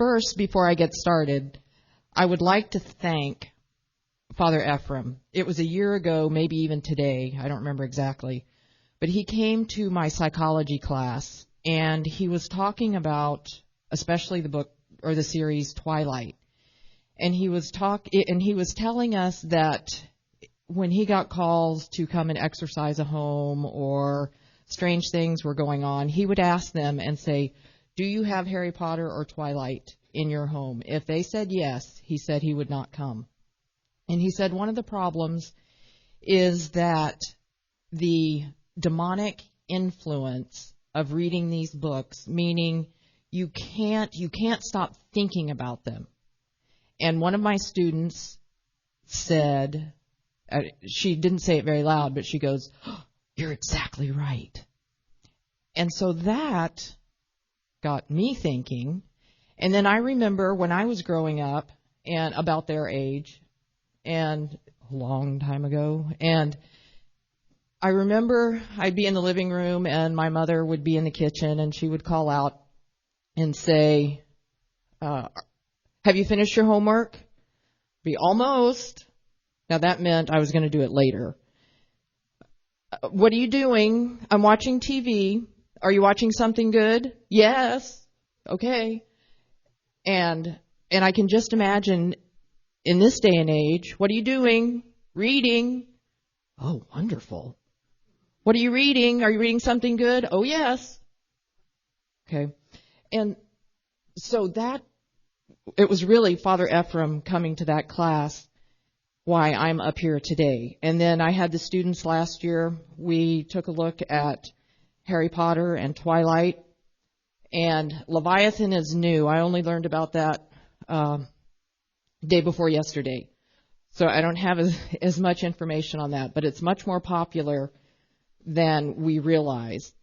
first, before I get started, I would like to thank Father Ephraim. It was a year ago, maybe even today, I don't remember exactly, but he came to my psychology class, and he was talking about, especially the book or the series Twilight, and he was telling us that when he got calls to come and exercise a home or strange things were going on, he would ask them and say, "Do you have Harry Potter or Twilight in your home?" If they said yes, he said he would not come. And he said one of the problems is that the demonic influence of reading these books, meaning you can't stop thinking about them. And one of my students said, she didn't say it very loud, but she goes, "Oh, you're exactly right." And so that got me thinking. And then I remember when I was growing up and about their age, and a long time ago, and I remember I'd be in the living room and my mother would be in the kitchen and she would call out and say, "Have you finished your homework?" Be almost. Now that meant I was going to do it later. "What are you doing?" "I'm watching TV." "Are you watching something good?" "Yes." "Okay." And I can just imagine in this day and age, "What are you doing?" "Reading." "Oh, wonderful." "What are you reading? Are you reading something good?" "Oh, yes." Okay. And so it was really Father Ephraim coming to that class why I'm up here today. And then I had the students last year. We took a look at Harry Potter and Twilight. And Leviathan is new. I only learned about that day before yesterday. So I don't have as much information on that, but it's much more popular than we realize.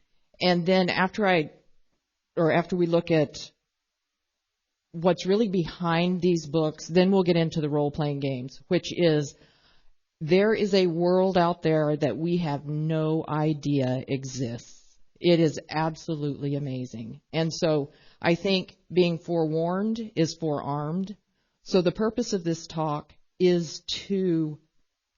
And then after we look at what's really behind these books, then we'll get into the role-playing games, which is there is a world out there that we have no idea exists. It is absolutely amazing. And so I think being forewarned is forearmed. So the purpose of this talk is to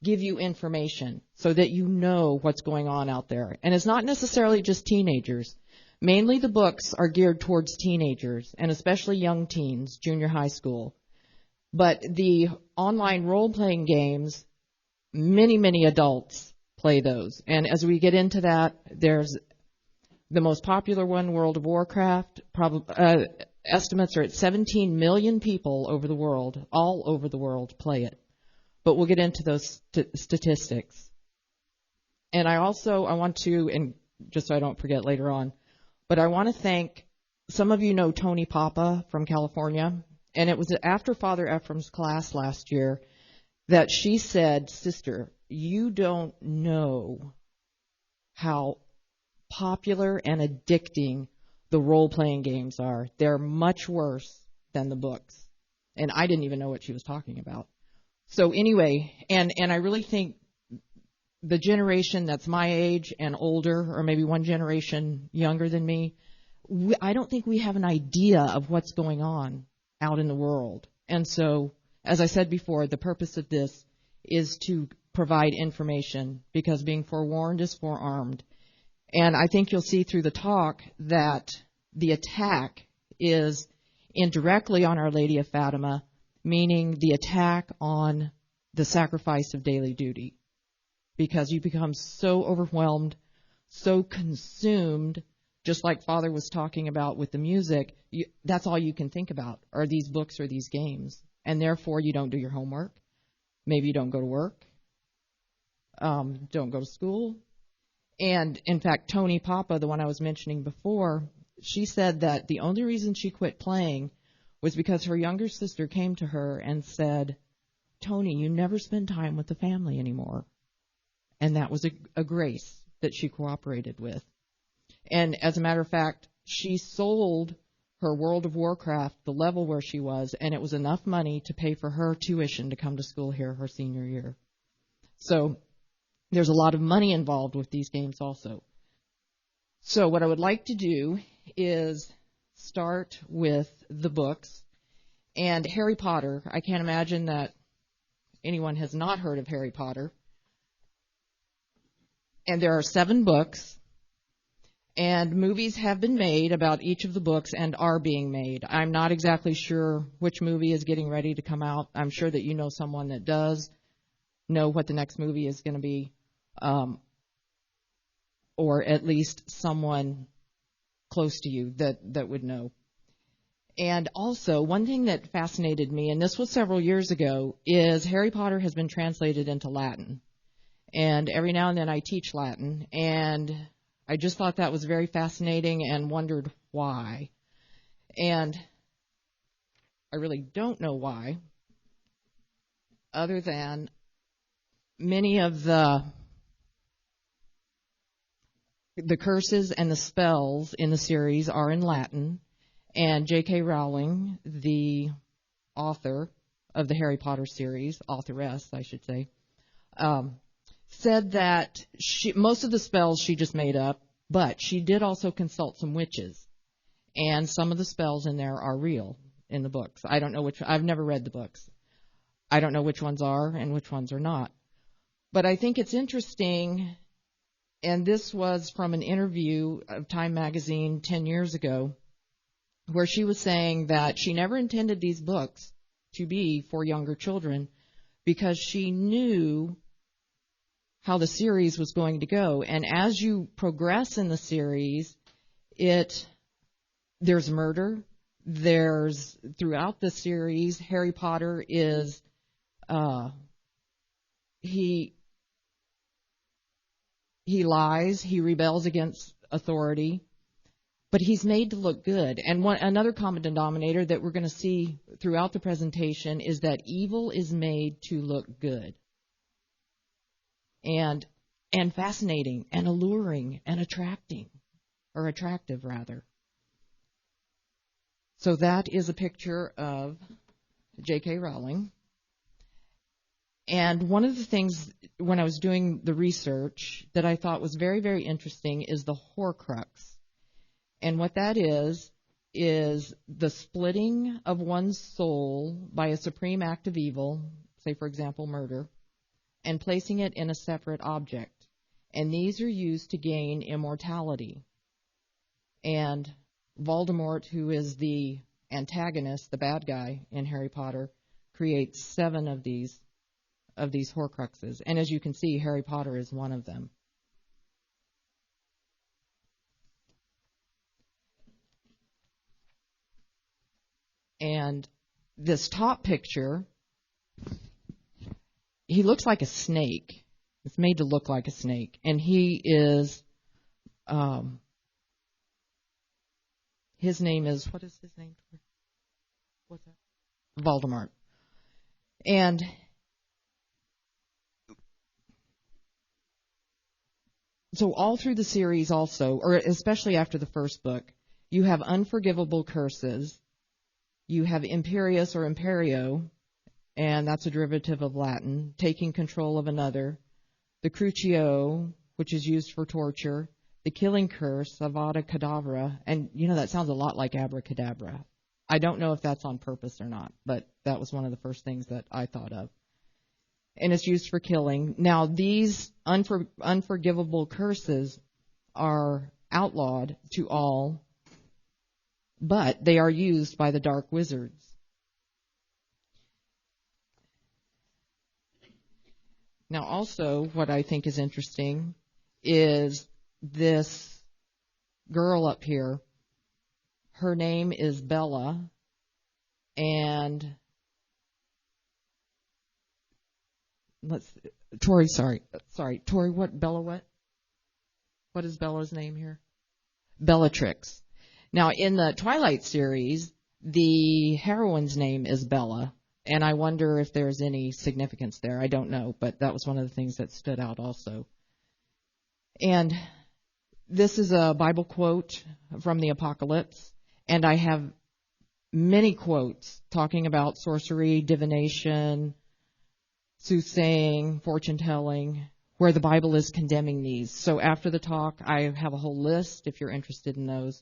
give you information so that you know what's going on out there. And it's not necessarily just teenagers. Mainly the books are geared towards teenagers, and especially young teens, junior high school. But the online role-playing games, many, many adults play those. And as we get into that, there's the most popular one, World of Warcraft. Estimates are at 17 million people over the world, all over the world, play it. But we'll get into those statistics. And I want to, and just so I don't forget later on, but I want to thank, some of you know Tony Papa from California, and it was after Father Ephraim's class last year that she said, "Sister, you don't know how popular and addicting the role-playing games are. They're much worse than the books." And I didn't even know what she was talking about. So anyway, and I really think the generation that's my age and older, or maybe one generation younger than me, I don't think we have an idea of what's going on out in the world. And so, as I said before, the purpose of this is to provide information, because being forewarned is forearmed. And I think you'll see through the talk that the attack is indirectly on Our Lady of Fatima, meaning the attack on the sacrifice of daily duty. Because you become so overwhelmed, so consumed, just like Father was talking about with the music, that's all you can think about are these books or these games. And therefore you don't do your homework. Maybe you don't go to work. Don't go to school. And in fact, Tony Papa, the one I was mentioning before, she said that the only reason she quit playing was because her younger sister came to her and said, "Tony, you never spend time with the family anymore." And that was a grace that she cooperated with. And as a matter of fact, she sold her World of Warcraft, the level where she was, and it was enough money to pay for her tuition to come to school here her senior year. So there's a lot of money involved with these games also. So what I would like to do is start with the books. And Harry Potter, I can't imagine that anyone has not heard of Harry Potter. And there are 7 books, and movies have been made about each of the books and are being made. I'm not exactly sure which movie is getting ready to come out. I'm sure that you know someone that does know what the next movie is going to be, or at least someone close to you that would know. And also, one thing that fascinated me, and this was several years ago, is Harry Potter has been translated into Latin. And every now and then I teach Latin, and I just thought that was very fascinating and wondered why. And I really don't know why, other than many of the curses and the spells in the series are in Latin, and J.K. Rowling, the author of the Harry Potter series, authoress, I should say, said that most of the spells she just made up, but she did also consult some witches, and some of the spells in there are real in the books. I don't know which. I've never read the books. I don't know which ones are and which ones are not. But I think it's interesting, and this was from an interview of Time magazine 10 years ago, where she was saying that she never intended these books to be for younger children because she knew how the series was going to go. And as you progress in the series, there's murder. Throughout the series, Harry Potter is, he lies, he rebels against authority, but he's made to look good. And another common denominator that we're going to see throughout the presentation is that evil is made to look good. And fascinating and alluring and attractive rather. So that is a picture of J.K. Rowling. And one of the things when I was doing the research that I thought was very, very interesting is the Horcrux. And what that is the splitting of one's soul by a supreme act of evil, say, for example, murder, and placing it in a separate object. And these are used to gain immortality. And Voldemort, who is the antagonist, the bad guy in Harry Potter, creates 7 of these Horcruxes. And as you can see, Harry Potter is one of them. And this top picture, he looks like a snake. It's made to look like a snake. And he is, his name is, what is his name? What's that? Voldemort. And so all through the series also, or especially after the first book, you have unforgivable curses. You have imperius or imperio, and that's a derivative of Latin, taking control of another. The crucio, which is used for torture. The killing curse, Avada Kedavra, and that sounds a lot like abracadabra. I don't know if that's on purpose or not, but that was one of the first things that I thought of. And it's used for killing. Now, these unforgivable curses are outlawed to all, but they are used by the dark wizards. Now, also, what I think is interesting is this girl up here. Her name is Bella, and Tori, what is Bella's name here? Bellatrix. Now, in the Twilight series, the heroine's name is Bella, and I wonder if there's any significance there. I don't know, but that was one of the things that stood out also. And this is a Bible quote from the Apocalypse, and I have many quotes talking about sorcery, divination, soothsaying, fortune-telling, where the Bible is condemning these. So after the talk, I have a whole list, if you're interested in those,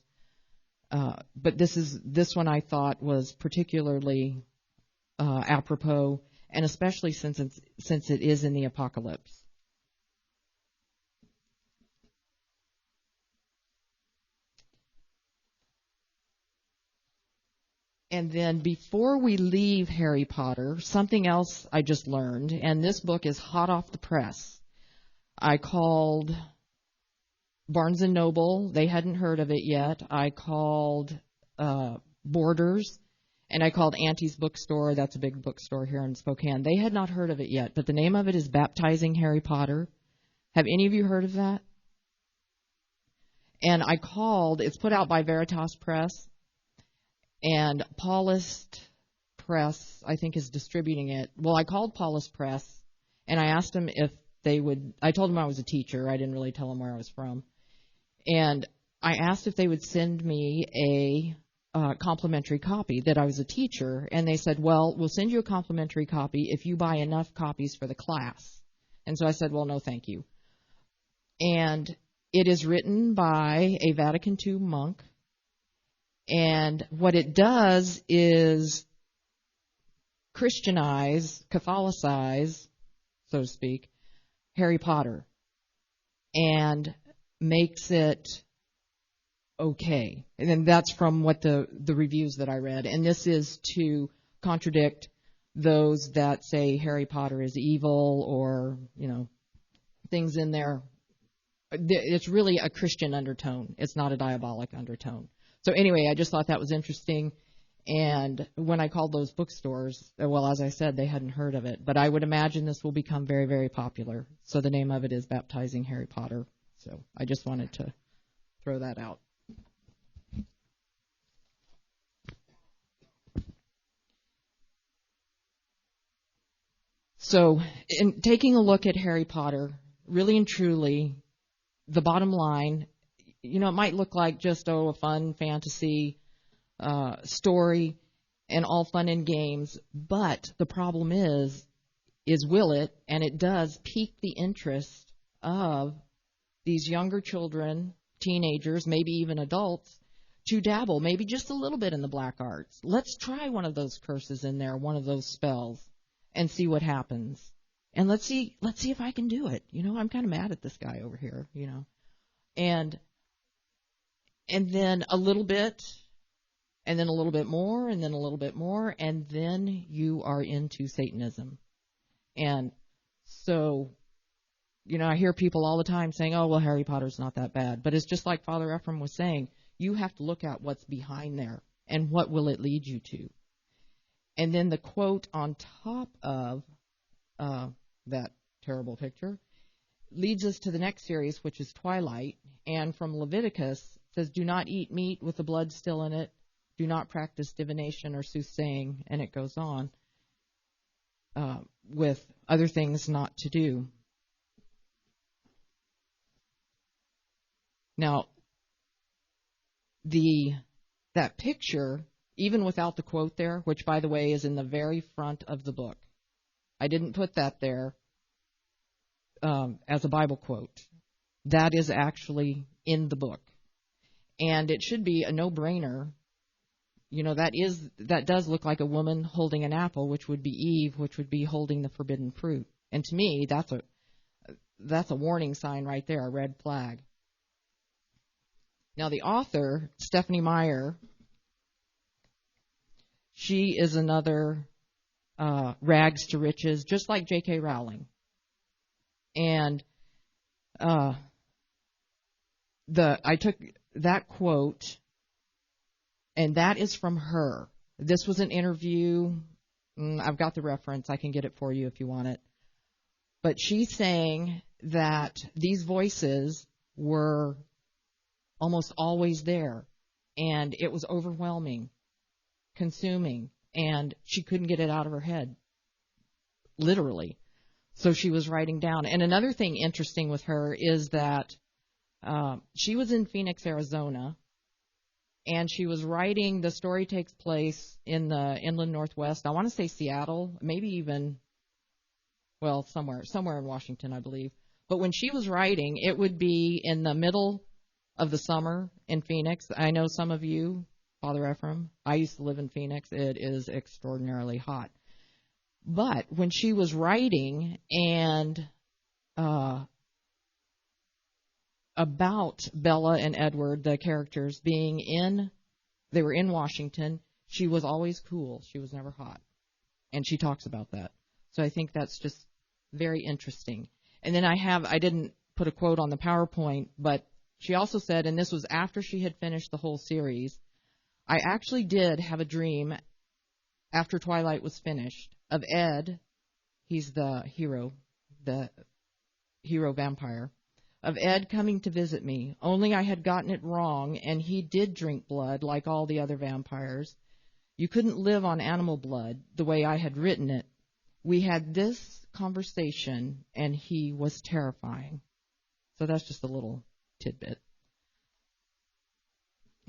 But this one I thought was particularly apropos, and especially since it is in the apocalypse. And then before we leave Harry Potter, something else I just learned, and this book is hot off the press. I called Barnes & Noble. They hadn't heard of it yet. I called Borders, and I called Auntie's Bookstore. That's a big bookstore here in Spokane. They had not heard of it yet, but the name of it is Baptizing Harry Potter. Have any of you heard of that? And I called. It's put out by Veritas Press. And Paulist Press, I think, is distributing it. Well, I called Paulist Press, and I asked them if they would. I told them I was a teacher. I didn't really tell them where I was from. And I asked if they would send me a complimentary copy that I was a teacher. And they said, well, we'll send you a complimentary copy if you buy enough copies for the class. And so I said, well, no, thank you. And it is written by a Vatican II monk. And what it does is Christianize, Catholicize, so to speak, Harry Potter, and makes it okay. And then that's from what the reviews that I read. And this is to contradict those that say Harry Potter is evil or, things in there. It's really a Christian undertone. It's not a diabolic undertone. So anyway, I just thought that was interesting, and when I called those bookstores, well, as I said, they hadn't heard of it, but I would imagine this will become very, very popular. So the name of it is Baptizing Harry Potter. So I just wanted to throw that out. So in taking a look at Harry Potter, really and truly, the bottom line, it might look like just, a fun fantasy story and all fun and games, but the problem is will it, and it does, pique the interest of these younger children, teenagers, maybe even adults, to dabble maybe just a little bit in the black arts. Let's try one of those curses in there, one of those spells, and see what happens. And let's see if I can do it. I'm kind of mad at this guy over here, And then a little bit, and then a little bit more, and then a little bit more, and then you are into Satanism. And so, I hear people all the time saying, oh, well, Harry Potter's not that bad. But it's just like Father Ephraim was saying, you have to look at what's behind there, and what will it lead you to. And then the quote on top of that terrible picture leads us to the next series, which is Twilight, and from Leviticus, says, do not eat meat with the blood still in it. Do not practice divination or soothsaying, and it goes on with other things not to do. Now, that picture, even without the quote there, which, by the way, is in the very front of the book. I didn't put that there as a Bible quote. That is actually in the book. And it should be a no-brainer. That does look like a woman holding an apple, which would be Eve, which would be holding the forbidden fruit. And to me, that's a warning sign right there, a red flag. Now, the author, Stephanie Meyer, she is another rags to riches, just like J.K. Rowling. And I took that quote, and that is from her. This was an interview. I've got the reference. I can get it for you if you want it. But she's saying that these voices were almost always there, and it was overwhelming, consuming, and she couldn't get it out of her head, literally. So she was writing down. And another thing interesting with her is that she was in Phoenix, Arizona, and she was writing. The story takes place in the inland Northwest. I want to say Seattle, maybe even, well, somewhere in Washington, I believe. But when she was writing, it would be in the middle of the summer in Phoenix. I know some of you, Father Ephraim, I used to live in Phoenix. It is extraordinarily hot. But when she was writing and about Bella and Edward, the characters they were in Washington, she was always cool. She was never hot. And she talks about that. So I think that's just very interesting. And then I didn't put a quote on the PowerPoint, but she also said, and this was after she had finished the whole series, I actually did have a dream after Twilight was finished of Ed. He's the hero vampire, of Ed coming to visit me, only I had gotten it wrong, and he did drink blood like all the other vampires. You couldn't live on animal blood the way I had written it. We had this conversation, and he was terrifying. So that's just a little tidbit.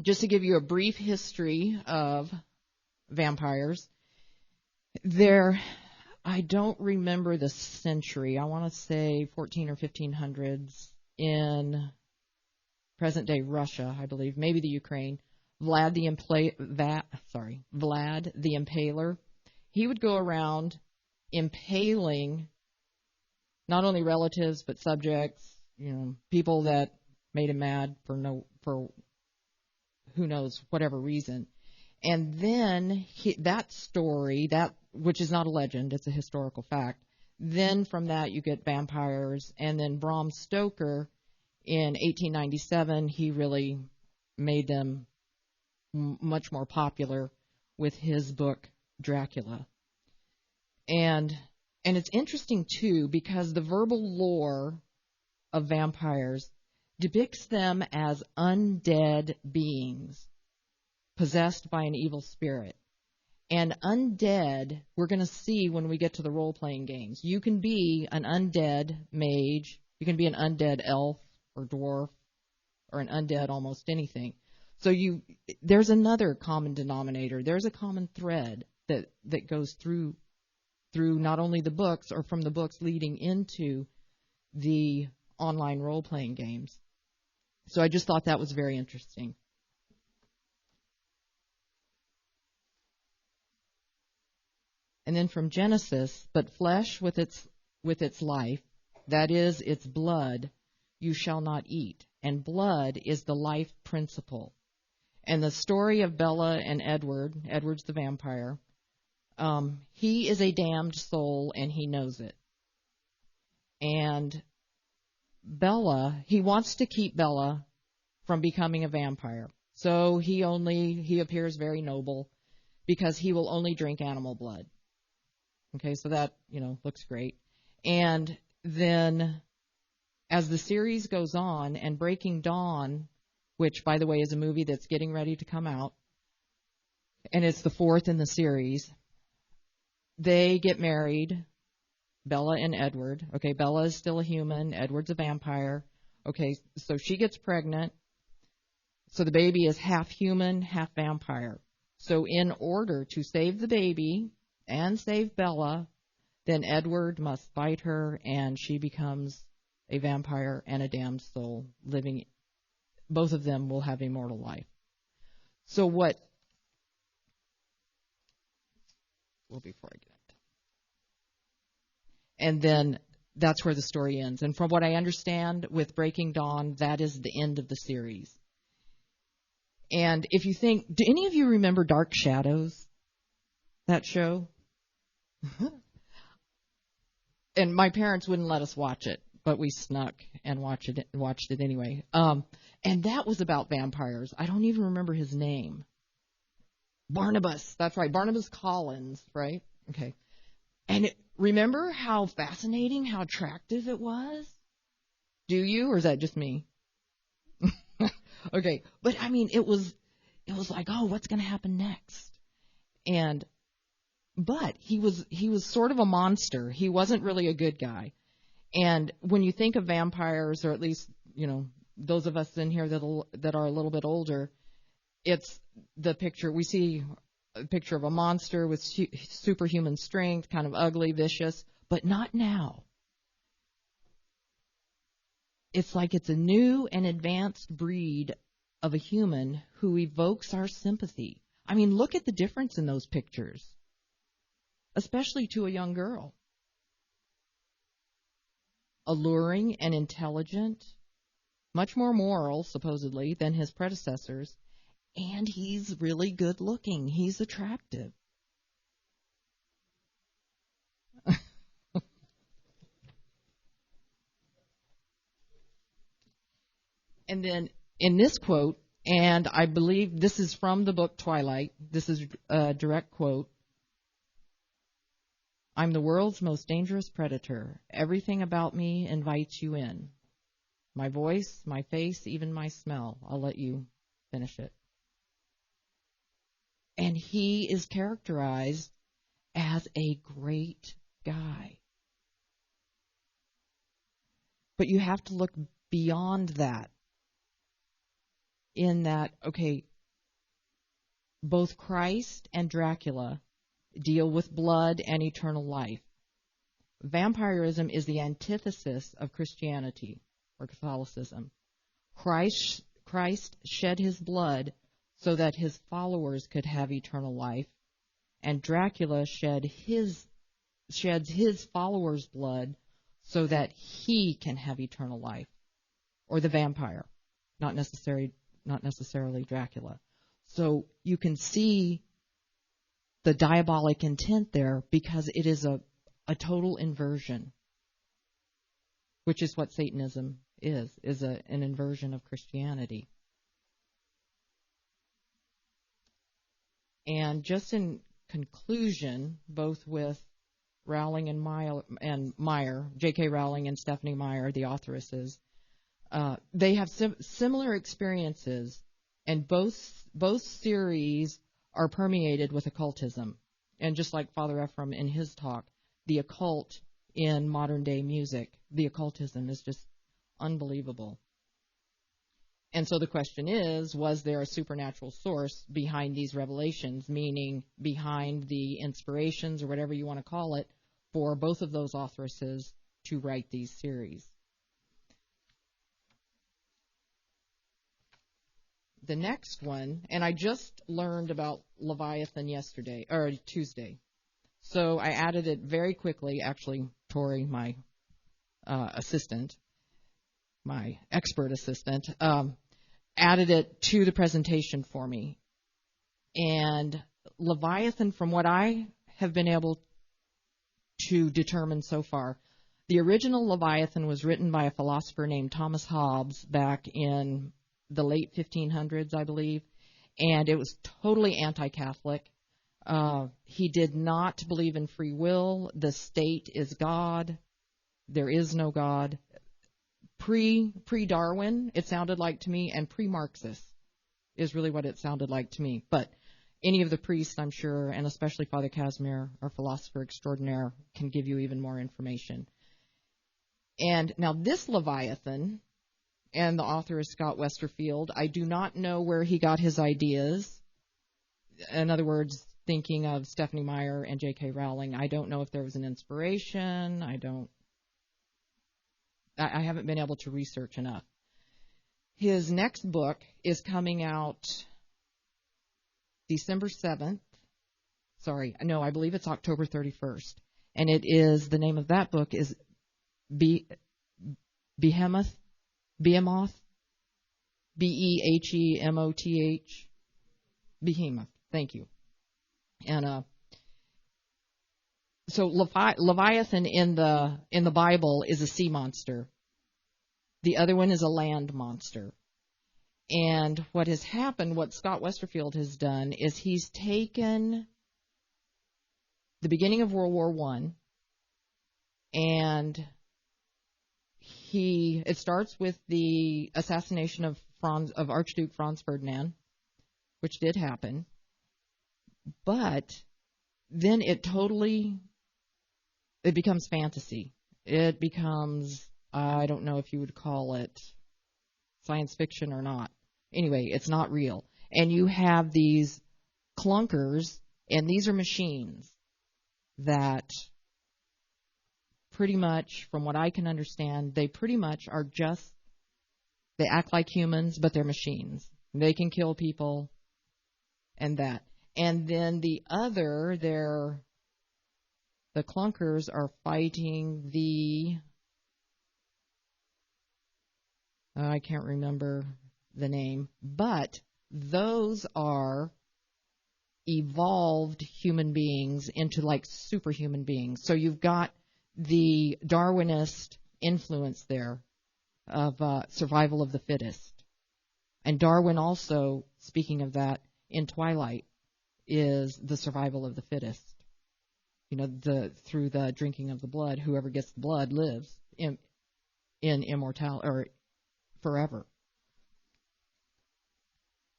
Just to give you a brief history of vampires, I don't remember the century. I want to say 14 or 1500s in present-day Russia, I believe, maybe the Ukraine. Vlad the Impaler. He would go around impaling not only relatives but subjects, people that made him mad for who knows whatever reason. And then that story, which is not a legend, it's a historical fact. Then from that you get vampires, and then Bram Stoker in 1897, he really made them much more popular with his book Dracula. And it's interesting too, because the verbal lore of vampires depicts them as undead beings possessed by an evil spirit. And undead, we're going to see when we get to the role-playing games. You can be an undead mage, you can be an undead elf or dwarf, or an undead almost anything. So there's another common denominator. There's a common thread that goes through not only the books, or from the books leading into the online role-playing games. So I just thought that was very interesting. And then from Genesis, but flesh with its life, that is, its blood, you shall not eat. And blood is the life principle. And the story of Bella and Edward's the vampire, he is a damned soul, and he knows it. And Bella, he wants to keep Bella from becoming a vampire. So he appears very noble because he will only drink animal blood. Okay, so that, looks great. And then as the series goes on, and Breaking Dawn, which, by the way, is a movie that's getting ready to come out, and it's the fourth in the series, they get married, Bella and Edward. Okay, Bella is still a human, Edward's a vampire. Okay, so she gets pregnant, so the baby is half human, half vampire. So in order to save the baby and save Bella, then Edward must fight her, and she becomes a vampire and a damned soul, both of them will have immortal life. So before I get it. And then that's where the story ends. And from what I understand with Breaking Dawn, that is the end of the series. And if you think, do any of you remember Dark Shadows? That show? And my parents wouldn't let us watch it, but we snuck and watched it anyway. And that was about vampires. I don't even remember his name. Barnabas. That's right. Barnabas Collins, right? Okay. And remember how fascinating, how attractive it was? Do you, or is that just me? Okay. But I mean, it was like, oh, what's going to happen next? But he was sort of a monster. He wasn't really a good guy. And when you think of vampires, or at least, those of us in here that are a little bit older, it's the picture. We see a picture of a monster with superhuman strength, kind of ugly, vicious, but not now. it's like it's a new and advanced breed of a human who evokes our sympathy. I mean, look at the difference in those pictures, especially to a young girl. Alluring and intelligent, much more moral, supposedly, than his predecessors, and he's really good looking. He's attractive. And then in this quote, and I believe this is from the book Twilight, this is a direct quote, "I'm the world's most dangerous predator. Everything about me invites you in. My voice, my face, even my smell." I'll let you finish it. And he is characterized as a great guy. But you have to look beyond that. In that, okay, both Christ and Dracula deal with blood and eternal life. Vampirism is the antithesis of Christianity or Catholicism. Christ shed his blood so that his followers could have eternal life, and Dracula sheds his followers' blood so that he can have eternal life, or the vampire, not necessarily Dracula. So you can see the diabolic intent there, because it is a total inversion, which is what Satanism is an inversion of Christianity. And just in conclusion, both with Rowling and Meyer, J.K. Rowling and Stephanie Meyer, the authoresses, they have similar experiences, and both series are permeated with occultism. And just like Father Ephraim in his talk, the occult in modern day music, the occultism is just unbelievable. And so the question is, was there a supernatural source behind these revelations, meaning behind the inspirations or whatever you want to call it, for both of those authoresses to write these series? The next one, and I just learned about Leviathan Tuesday. So I added it very quickly. Actually, Tori, my assistant, my expert assistant, added it to the presentation for me. And Leviathan, from what I have been able to determine so far, the original Leviathan was written by a philosopher named Thomas Hobbes back in the late 1500s, I believe, and it was totally anti-Catholic. He did not believe in free will. The state is God. There is no God. Pre-Darwin, it sounded like to me, and pre-Marxist is really what it sounded like to me. But any of the priests, I'm sure, and especially Father Casimir, our philosopher extraordinaire, can give you even more information. And now this Leviathan, and the author is Scott Westerfield, I do not know where he got his ideas. In other words, thinking of Stephanie Meyer and J.K. Rowling, I don't know if there was an inspiration. I haven't been able to research enough. His next book is coming out December 7th. I believe it's October 31st. And the name of that book is Behemoth, Behemoth, Behemoth. Thank you. And so Leviathan in the Bible is a sea monster. The other one is a land monster. And what has happened, what Scott Westerfield has done, is he's taken the beginning of World War I, and it starts with the assassination of Archduke Franz Ferdinand, which did happen, but then it becomes fantasy. It becomes, I don't know if you would call it science fiction or not. Anyway, it's not real. And you have these clunkers, and these are machines that pretty much, from what I can understand, they pretty much are just They act like humans, but they're machines. They can kill people and that. And then the clunkers are fighting I can't remember the name, but those are evolved human beings into like superhuman beings. So you've got the Darwinist influence there of survival of the fittest. And Darwin also, speaking of that, in Twilight, is the survival of the fittest. Through the drinking of the blood, whoever gets the blood lives in immortality or forever.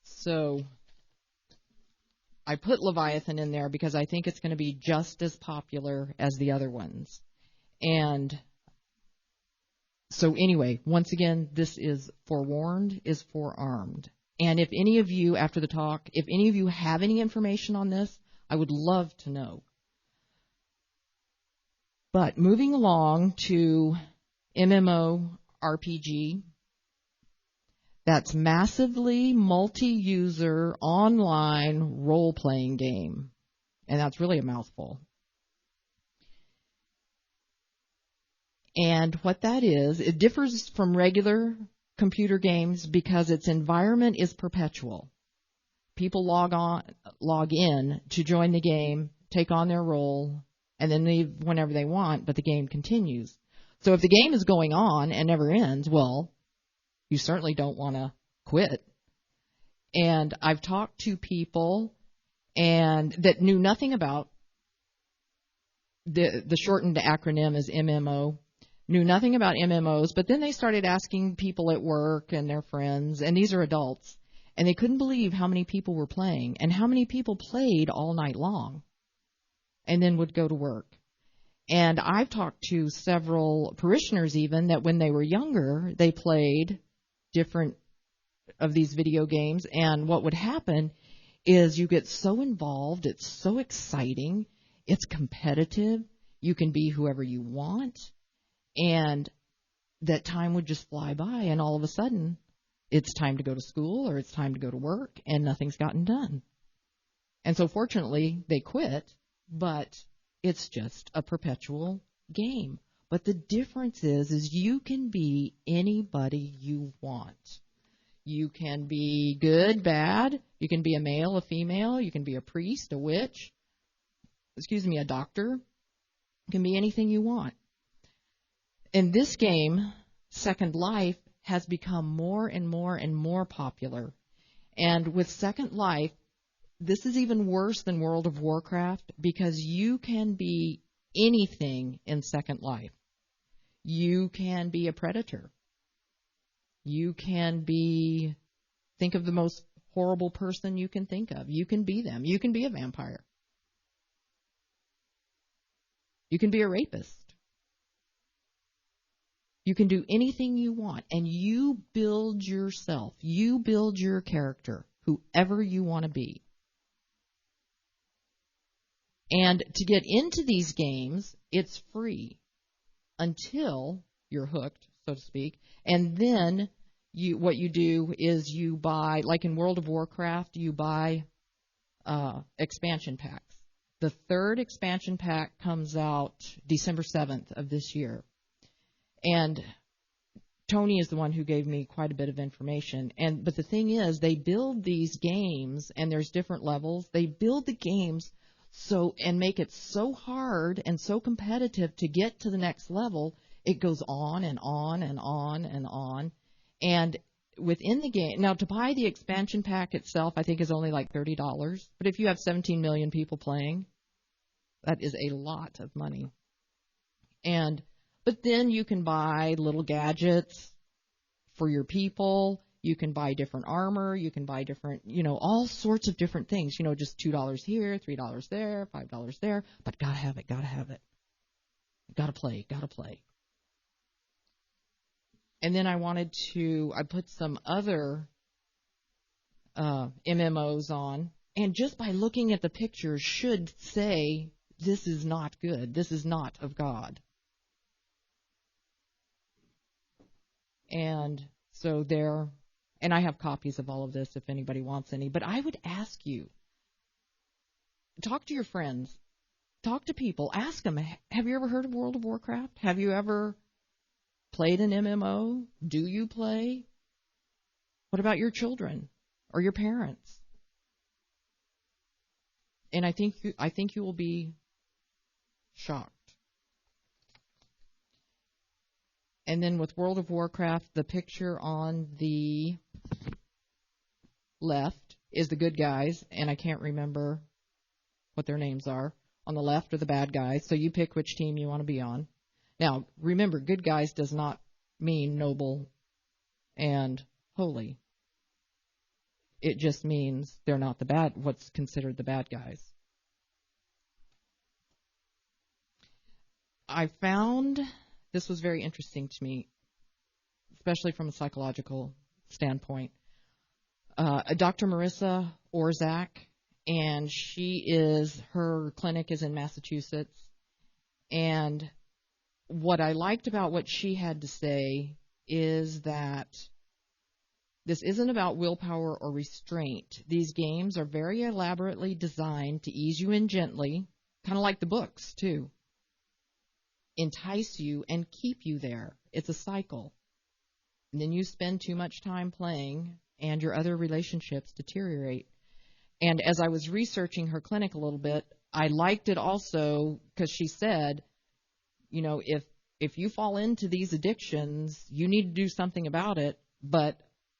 So I put Leviathan in there because I think it's going to be just as popular as the other ones. And so anyway, once again, this is forewarned is forearmed. And if any of you, after the talk, if any of you have any information on this, I would love to know. But moving along to MMORPG, that's massively multi-user online role-playing game. And that's really a mouthful. And what that is, it differs from regular computer games because its environment is perpetual. People log in to join the game, take on their role, and then leave whenever they want, but the game continues. So if the game is going on and never ends, well, you certainly don't want to quit. And I've talked to people that knew nothing about the shortened acronym is MMO, knew nothing about MMOs, but then they started asking people at work and their friends, and these are adults, and they couldn't believe how many people were playing and how many people played all night long and then would go to work. And I've talked to several parishioners even that when they were younger, they played different of these video games, and what would happen is you get so involved, it's so exciting, it's competitive, you can be whoever you want, and that time would just fly by, and all of a sudden it's time to go to school or it's time to go to work, and nothing's gotten done. And so fortunately they quit, but it's just a perpetual game. But the difference is you can be anybody you want. You can be good, bad. You can be a male, a female. You can be a priest, a witch. A doctor. You can be anything you want. In this game, Second Life has become more and more and more popular. And with Second Life, this is even worse than World of Warcraft because you can be anything in Second Life. You can be a predator. You can think of the most horrible person you can think of. You can be them. You can be a vampire. You can be a rapist. You can do anything you want, and you build yourself. You build your character, whoever you want to be. And to get into these games, it's free until you're hooked, so to speak. And then what you do is you buy, like in World of Warcraft, you buy expansion packs. The third expansion pack comes out December 7th of this year. And Tony is the one who gave me quite a bit of information. But the thing is, they build these games, and there's different levels. They build the games and make it so hard and so competitive to get to the next level. It goes on and on and on and on. And within the game, now to buy the expansion pack itself, I think is only like $30. But if you have 17 million people playing, that is a lot of money. But then you can buy little gadgets for your people. You can buy different armor. You can buy different, all sorts of different things. Just $2 here, $3 there, $5 there. But gotta have it, gotta have it. Gotta play, gotta play. And then I put some other MMOs on. And just by looking at the pictures should say, this is not good. This is not of God. And So there, and I have copies of all of this if anybody wants any. But I would ask you, talk to your friends, talk to people, ask them, have you ever heard of World of Warcraft? Have you ever played an MMO? Do you play? What about your children or your parents? And I think you will be shocked. And then with World of Warcraft, the picture on the left is the good guys, and I can't remember what their names are. On the left are the bad guys, so you pick which team you want to be on. Now, remember, good guys does not mean noble and holy. It just means they're not what's considered the bad guys. I found this was very interesting to me, especially from a psychological standpoint. Dr. Marissa Orzak, and her clinic is in Massachusetts. And what I liked about what she had to say is that this isn't about willpower or restraint. These games are very elaborately designed to ease you in gently, kind of like the books, too. Entice you and keep you there. It's a cycle. And then you spend too much time playing, and your other relationships deteriorate. And as I was researching her clinic a little bit, I liked it also because she said, you know, if you fall into these addictions, you need to do something about it, but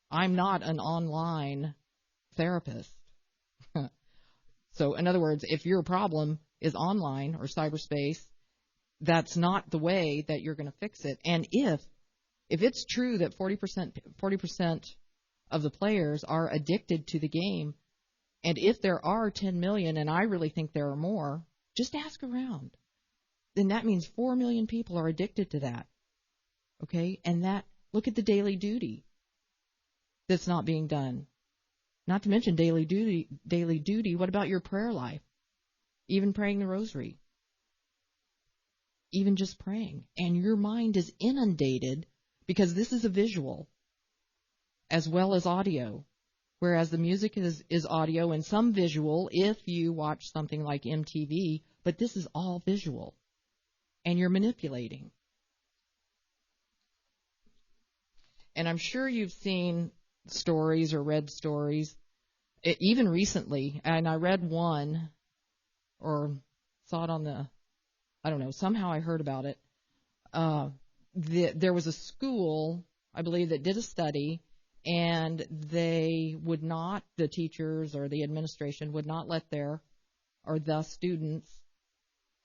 I'm not an online therapist. So, in other words, if your problem is online or cyberspace, that's not the way that you're going to fix it. And if it's true that 40% of the players are addicted to the game, and if there are 10 million, and I really think there are more, just ask around. Then that means 4 million people are addicted to that. Okay? And look at the daily duty that's not being done. Not to mention daily duty. What about your prayer life? Even praying the rosary. Even just praying. And your mind is inundated because this is a visual as well as audio. Whereas the music is audio and some visual if you watch something like MTV, but this is all visual. And you're manipulating. And I'm sure you've seen stories or read stories, even recently, and I read one or saw it I don't know, somehow I heard about it. There was a school, I believe, that did a study, and the teachers or the administration would not let the students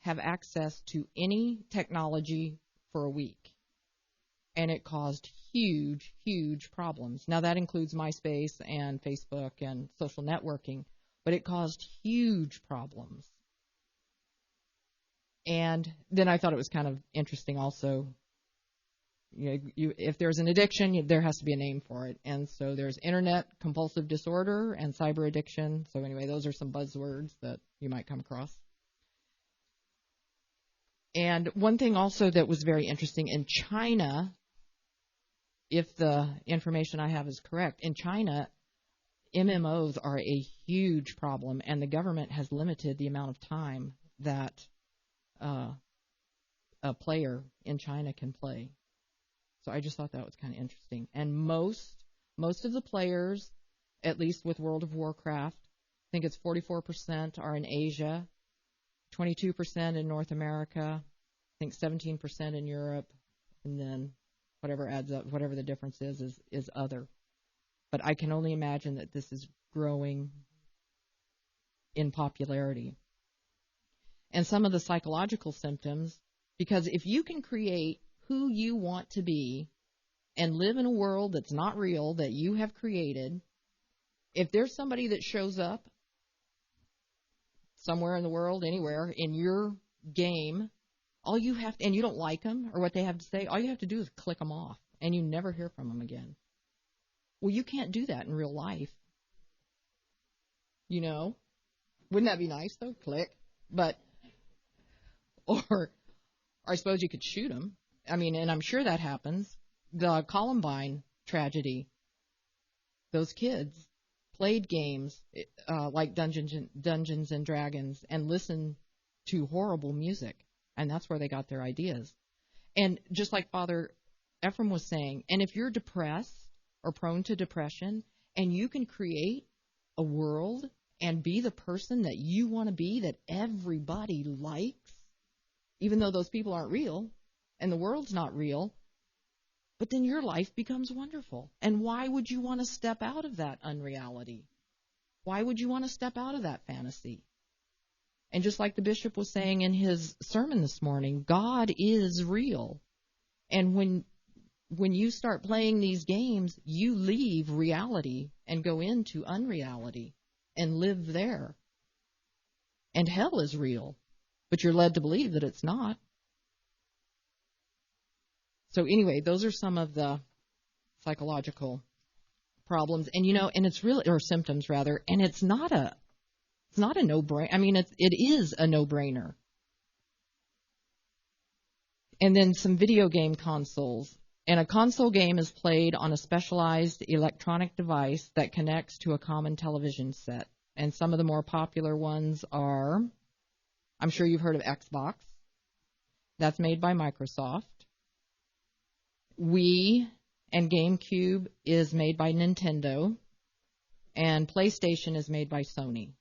have access to any technology for a week. And it caused huge, huge problems. Now, that includes MySpace and Facebook and social networking, but it caused huge problems. And then I thought it was kind of interesting also. If there's an addiction, there has to be a name for it. And so there's internet compulsive disorder and cyber addiction. So anyway, those are some buzzwords that you might come across. And one thing also that was very interesting in China, if the information I have is correct, in China, MMOs are a huge problem, and the government has limited the amount of time that a player in China can play. So I just thought that was kind of interesting. And most of the players, at least with World of Warcraft, I think it's 44% are in Asia, 22% in North America, I think 17% in Europe, and then whatever adds up, whatever the difference is other. But I can only imagine that this is growing in popularity. And some of the psychological symptoms, because if you can create who you want to be and live in a world that's not real, that you have created, if there's somebody that shows up somewhere in the world, anywhere, in your game, all you have to, and you don't like them or what they have to say, all you have to do is click them off, and you never hear from them again. Well, you can't do that in real life. You know? Wouldn't that be nice, though? Click. But, or I suppose you could shoot them. I mean, and I'm sure that happens. The Columbine tragedy, those kids played games like Dungeons and Dragons and listened to horrible music, and that's where they got their ideas. And just like Father Ephraim was saying, and if you're depressed or prone to depression, and you can create a world and be the person that you want to be, that everybody likes, even though those people aren't real and the world's not real, but then your life becomes wonderful. And why would you want to step out of that unreality? Why would you want to step out of that fantasy? And just like the bishop was saying in his sermon this morning, God is real. And when you start playing these games, you leave reality and go into unreality and live there. And hell is real, but you're led to believe that it's not. So anyway, those are some of the psychological problems, and and it's really, or symptoms rather, and it's not a no-brainer. I mean, it is a no-brainer. And then some video game consoles. And a console game is played on a specialized electronic device that connects to a common television set. And some of the more popular ones are, I'm sure you've heard of Xbox. That's made by Microsoft. Wii and GameCube is made by Nintendo. And PlayStation is made by Sony.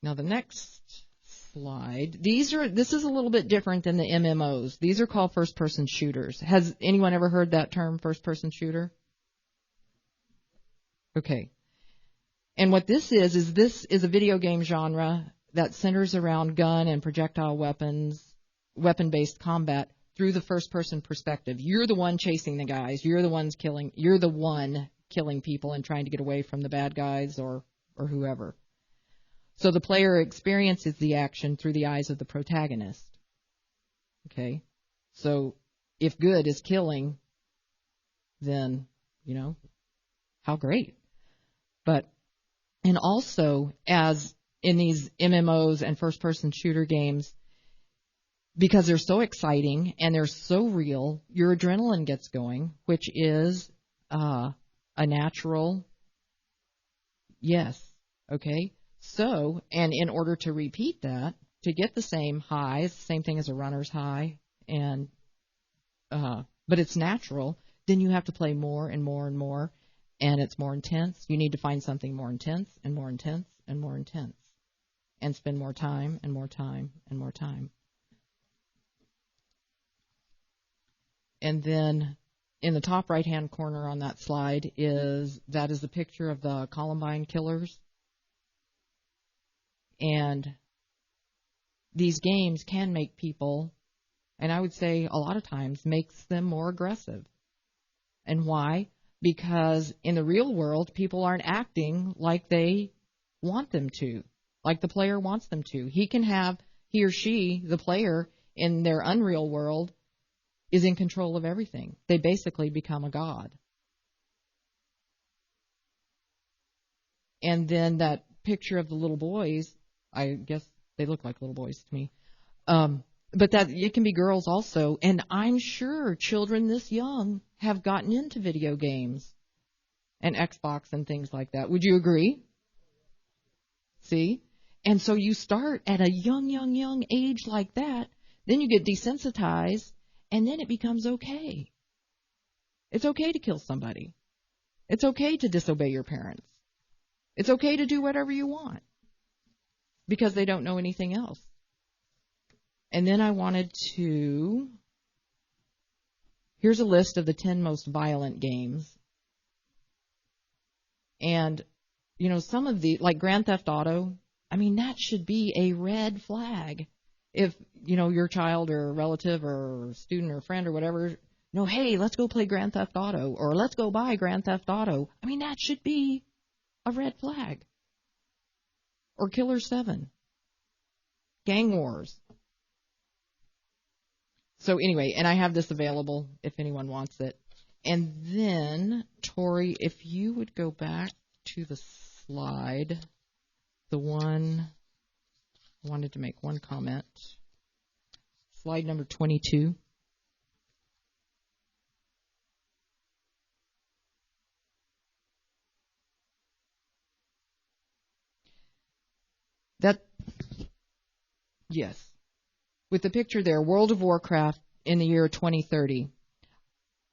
Now the next slide. This is a little bit different than the MMOs. These are called first-person shooters. Has anyone ever heard that term, first-person shooter? Okay. And what this is a video game genre that centers around gun and projectile weapon-based combat through the first-person perspective. You're the one chasing the guys. You're the one killing people and trying to get away from the bad guys or whoever. So the player experiences the action through the eyes of the protagonist. Okay? So if good is killing, then, how great. And also, as in these MMOs and first-person shooter games, because they're so exciting and they're so real, your adrenaline gets going, which is a natural yes. Okay? So, and in order to repeat that, to get the same high, it's the same thing as a runner's high, and but it's natural, then you have to play more and more and more, and it's more intense. You need to find something more intense and more intense and more intense, and spend more time and more time and more time. And then in the top right-hand corner on that slide is a picture of the Columbine killers. And these games can make people, and I would say a lot of times, makes them more aggressive. And why? Because in the real world, people aren't acting like they want them to, like the player wants them to. He or she, the player, in their unreal world, is in control of everything. They basically become a god. And then that picture of the little boys, I guess they look like little boys to me. But that it can be girls also. And I'm sure children this young have gotten into video games and Xbox and things like that. Would you agree? See? And so you start at a young age like that. Then you get desensitized, and then it becomes okay. It's okay to kill somebody. It's okay to disobey your parents. It's okay to do whatever you want, because they don't know anything else. And then I wanted to, here's a list of the 10 most violent games. And, some of the, like Grand Theft Auto, that should be a red flag. If, your child or relative or student or friend or whatever, hey, let's go play Grand Theft Auto, or let's go buy Grand Theft Auto. That should be a red flag. Or Killer 7. Gang Wars. So anyway, and I have this available if anyone wants it. And then, Tori, if you would go back to the slide, the one, I wanted to make one comment. slide number 22. Yes. With the picture there, World of Warcraft in the year 2030.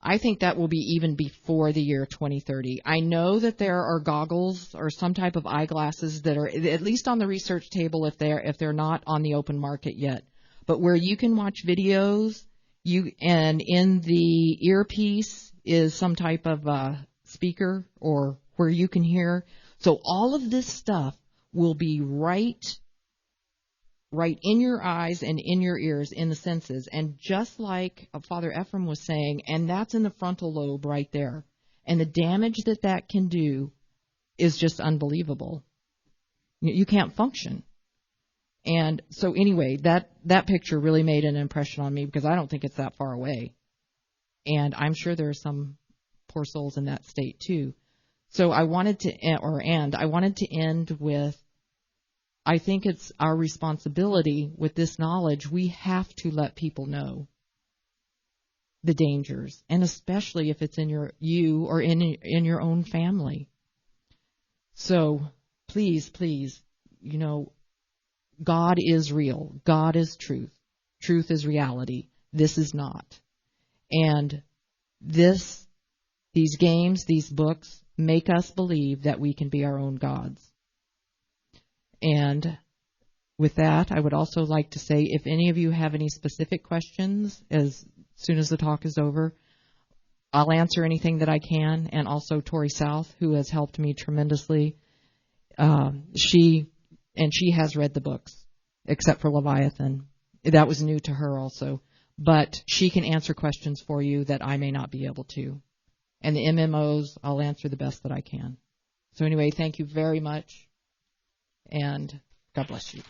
I think that will be even before the year 2030. I know that there are goggles or some type of eyeglasses that are at least on the research table if they're not on the open market yet. But where you can watch videos, and in the earpiece is some type of speaker or where you can hear. So all of this stuff will be right in your eyes and in your ears, in the senses. And just like Father Ephraim was saying, and that's in the frontal lobe right there. And the damage that can do is just unbelievable. You can't function. And so anyway, that picture really made an impression on me because I don't think it's that far away. And I'm sure there are some poor souls in that state too. So I wanted to end with, I think it's our responsibility with this knowledge. We have to let people know the dangers, and especially if it's in you or in your own family. So please, God is real. God is truth. Truth is reality. This is not. And these games, these books, make us believe that we can be our own gods. And with that, I would also like to say, if any of you have any specific questions, as soon as the talk is over, I'll answer anything that I can. And also Tori South, who has helped me tremendously. She has read the books, except for Leviathan. That was new to her also. But she can answer questions for you that I may not be able to. And the MMOs, I'll answer the best that I can. So anyway, thank you very much. And God bless you.